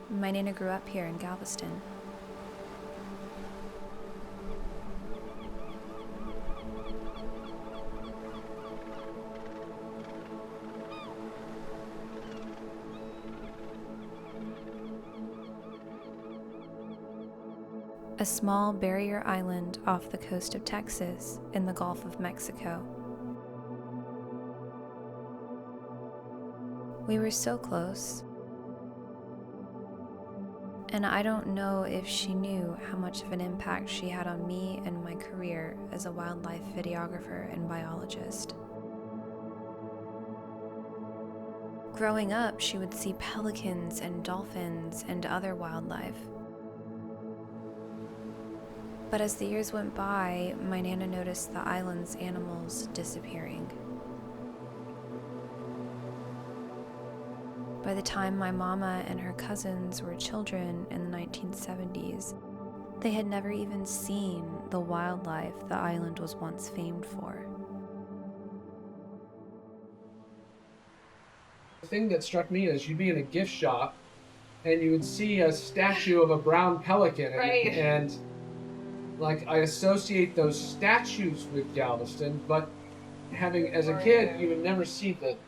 My Nana grew up here in Galveston. A small barrier island off the coast of Texas in the Gulf of Mexico. We were so close, and I don't know if she knew how much of an impact she had on me and my career as a wildlife videographer and biologist. Growing up, she would see pelicans and dolphins and other wildlife. But as the years went by, my Nana noticed the island's animals disappearing. By the time my mama and her cousins were children in the 1970s, they had never even seen the wildlife the island was once famed for. The thing that struck me is you'd be in a gift shop and you would see a statue of a brown pelican. Right. And like, I associate those statues with Galveston, but having, as a kid, you would never see the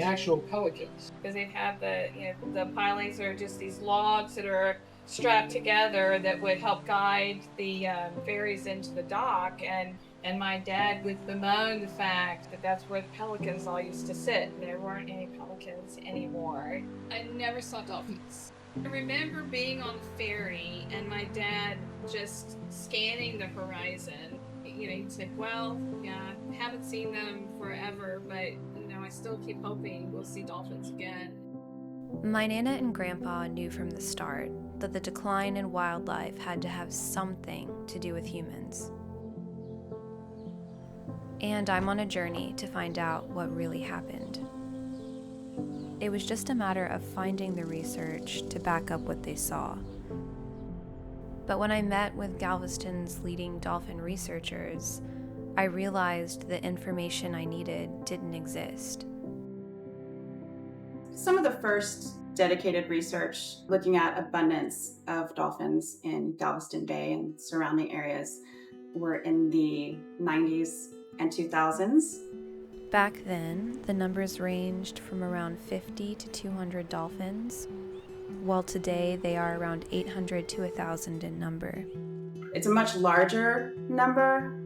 actual pelicans. Because they'd have the pilings are just these logs that are strapped together that would help guide the ferries into the dock, and my dad would bemoan the fact that that's where the pelicans all used to sit. There weren't any pelicans anymore. I never saw dolphins. I remember being on the ferry and my dad just scanning the horizon. He'd say, well, yeah, haven't seen them forever, but I still keep hoping we'll see dolphins again. My Nana and Grandpa knew from the start that the decline in wildlife had to have something to do with humans. And I'm on a journey to find out what really happened. It was just a matter of finding the research to back up what they saw. But when I met with Galveston's leading dolphin researchers, I realized the information I needed didn't exist. Some of the first dedicated research looking at abundance of dolphins in Galveston Bay and surrounding areas were in the 90s and 2000s. Back then, the numbers ranged from around 50 to 200 dolphins, while today they are around 800 to 1,000 in number. It's a much larger number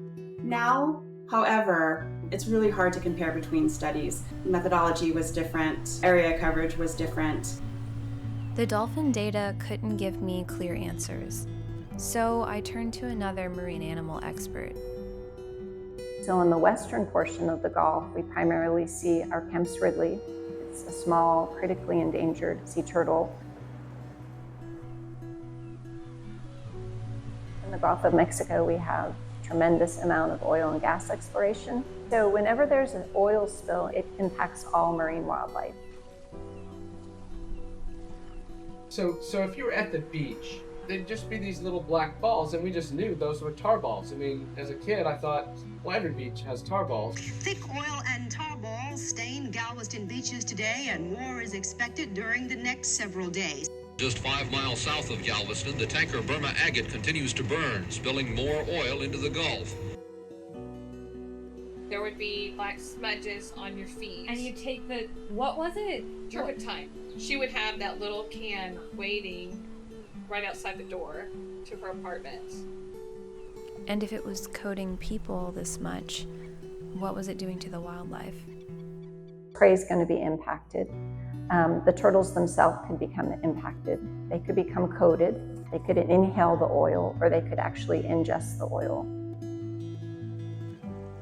now. However, it's really hard to compare between studies. Methodology was different, area coverage was different. The dolphin data couldn't give me clear answers, so I turned to another marine animal expert. So in the western portion of the Gulf, we primarily see our Kemp's ridley. It's a small, critically endangered sea turtle. In the Gulf of Mexico, we have a tremendous amount of oil and gas exploration. So whenever there's an oil spill, it impacts all marine wildlife. So if you were at the beach, they'd just be these little black balls, and we just knew those were tar balls. I mean, as a kid, I thought, well, every beach has tar balls. Thick oil and tar balls stain Galveston beaches today, and more is expected during the next several days. Just 5 miles south of Galveston, the tanker Burma Agate continues to burn, spilling more oil into the Gulf. There would be black smudges on your feet. And you take what was it? Turpentine. She would have that little can waiting right outside the door to her apartment. And if it was coating people this much, what was it doing to the wildlife? Prey is going to be impacted. The turtles themselves could become impacted. They could become coated. They could inhale the oil, or they could actually ingest the oil.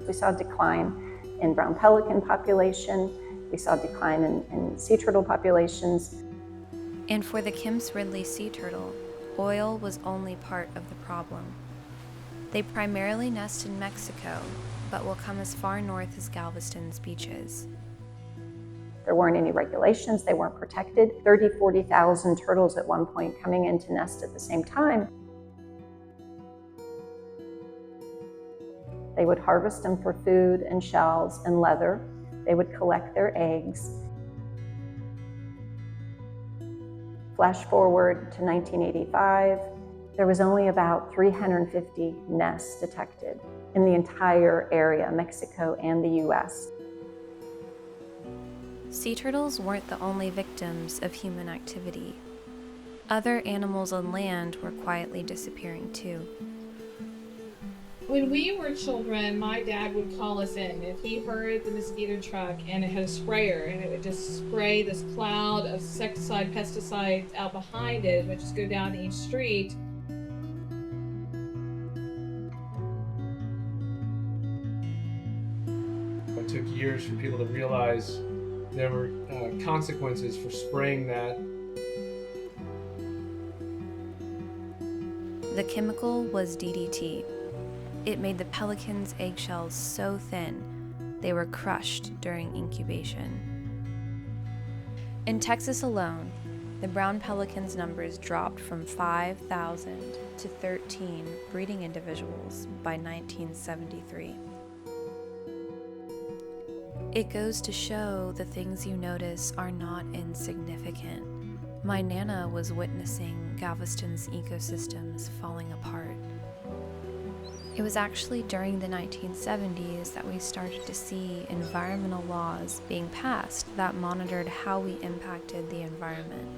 We saw a decline in brown pelican population. We saw a decline in sea turtle populations. And for the Kemp's ridley sea turtle, oil was only part of the problem. They primarily nest in Mexico, but will come as far north as Galveston's beaches. There weren't any regulations, they weren't protected. 30,000, 40,000 turtles at one point coming in to nest at the same time. They would harvest them for food and shells and leather. They would collect their eggs. Flash forward to 1985, there was only about 350 nests detected in the entire area, Mexico and the US. Sea turtles weren't the only victims of human activity. Other animals on land were quietly disappearing too. When we were children, my dad would call us in if he heard the mosquito truck and it had a sprayer and it would just spray this cloud of insecticide, pesticides out behind it, which just go down each street. It took years for people to realize there were consequences for spraying that. The chemical was DDT. It made the pelicans' eggshells so thin they were crushed during incubation. In Texas alone, the brown pelicans' numbers dropped from 5,000 to 13 breeding individuals by 1973. It goes to show the things you notice are not insignificant. My Nana was witnessing Galveston's ecosystems falling apart. It was actually during the 1970s that we started to see environmental laws being passed that monitored how we impacted the environment.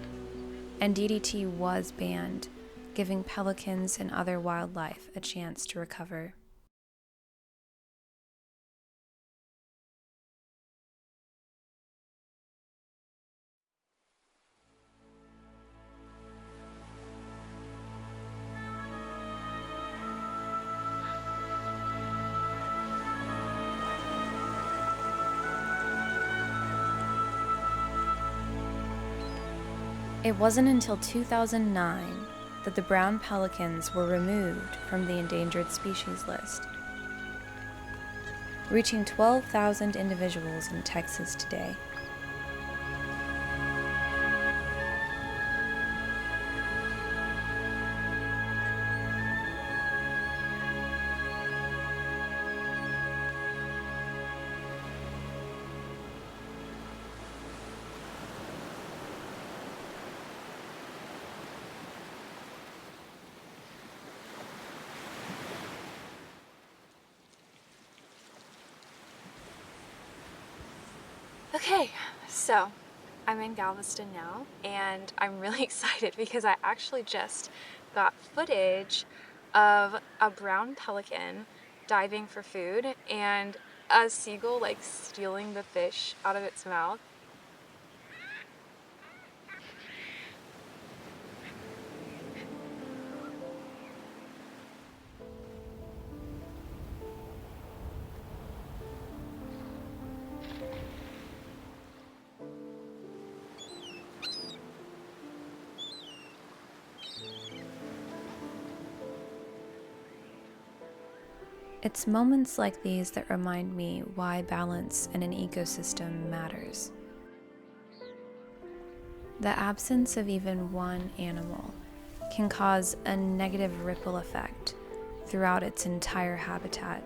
And DDT was banned, giving pelicans and other wildlife a chance to recover. It wasn't until 2009 that the brown pelicans were removed from the endangered species list, reaching 12,000 individuals in Texas today. Okay, so I'm in Galveston now, and I'm really excited because I actually just got footage of a brown pelican diving for food and a seagull like stealing the fish out of its mouth. It's moments like these that remind me why balance in an ecosystem matters. The absence of even one animal can cause a negative ripple effect throughout its entire habitat.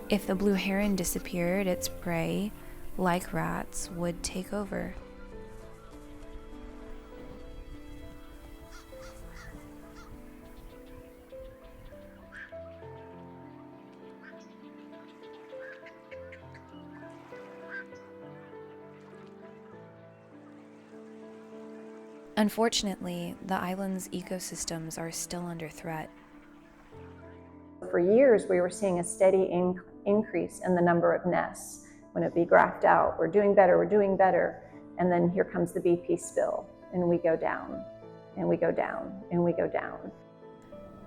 If the blue heron disappeared, its prey, like rats, would take over. Unfortunately, the island's ecosystems are still under threat. For years, we were seeing a steady increase in the number of nests. When it be graphed out, we're doing better, and then here comes the BP spill, and we go down, and we go down, and we go down.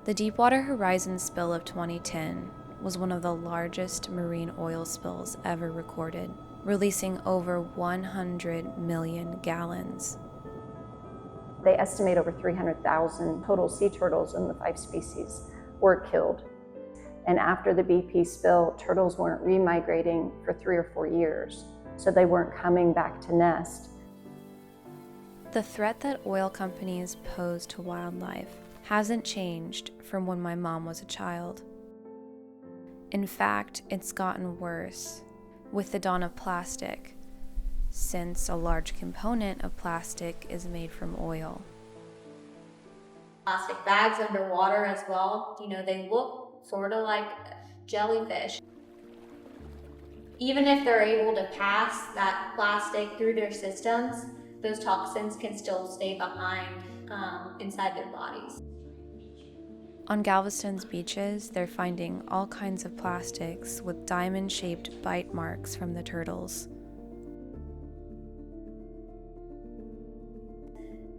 The Deepwater Horizon spill of 2010 was one of the largest marine oil spills ever recorded, releasing over 100 million gallons. They estimate over 300,000 total sea turtles in the 5 species were killed. And after the BP spill, turtles weren't remigrating for 3 or 4 years, so they weren't coming back to nest. The threat that oil companies pose to wildlife hasn't changed from when my mom was a child. In fact, it's gotten worse with the dawn of plastic, since a large component of plastic is made from oil. Plastic bags underwater as well, they look sort of like jellyfish. Even if they're able to pass that plastic through their systems, those toxins can still stay behind inside their bodies. On Galveston's beaches, they're finding all kinds of plastics with diamond-shaped bite marks from the turtles.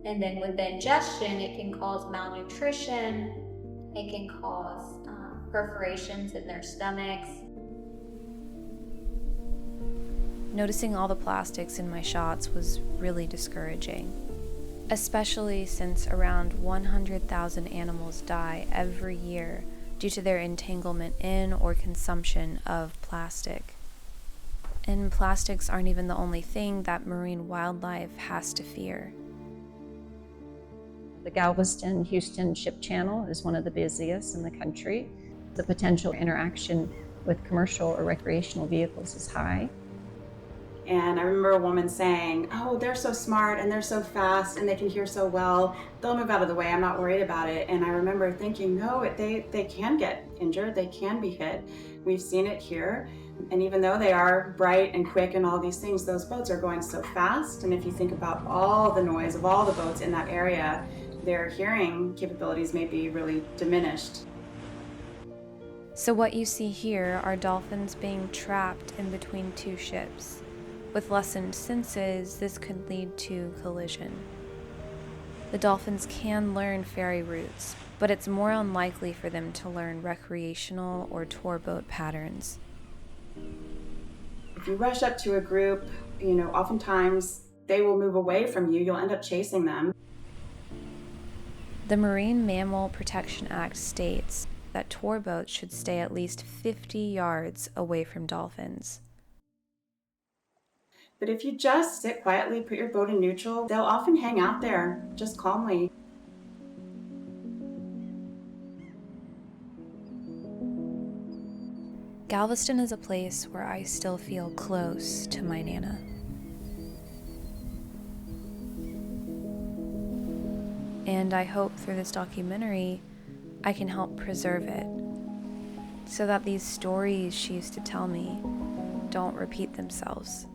And then with the ingestion, it can cause malnutrition, it can cause perforations in their stomachs. Noticing all the plastics in my shots was really discouraging, especially since around 100,000 animals die every year due to their entanglement in or consumption of plastic. And plastics aren't even the only thing that marine wildlife has to fear. The Galveston-Houston ship channel is one of the busiest in the country. The potential interaction with commercial or recreational vehicles is high. And I remember a woman saying, "Oh, they're so smart and they're so fast and they can hear so well. They'll move out of the way. I'm not worried about it." And I remember thinking, no, they can get injured. They can be hit. We've seen it here. And even though they are bright and quick and all these things, those boats are going so fast. And if you think about all the noise of all the boats in that area, their hearing capabilities may be really diminished. So what you see here are dolphins being trapped in between two ships. With lessened senses, this could lead to collision. The dolphins can learn ferry routes, but it's more unlikely for them to learn recreational or tour boat patterns. If you rush up to a group, oftentimes they will move away from you. You'll end up chasing them. The Marine Mammal Protection Act states that tour boats should stay at least 50 yards away from dolphins. But if you just sit quietly, put your boat in neutral, they'll often hang out there just calmly. Galveston is a place where I still feel close to my Nana. And I hope through this documentary, I can help preserve it so that these stories she used to tell me don't repeat themselves.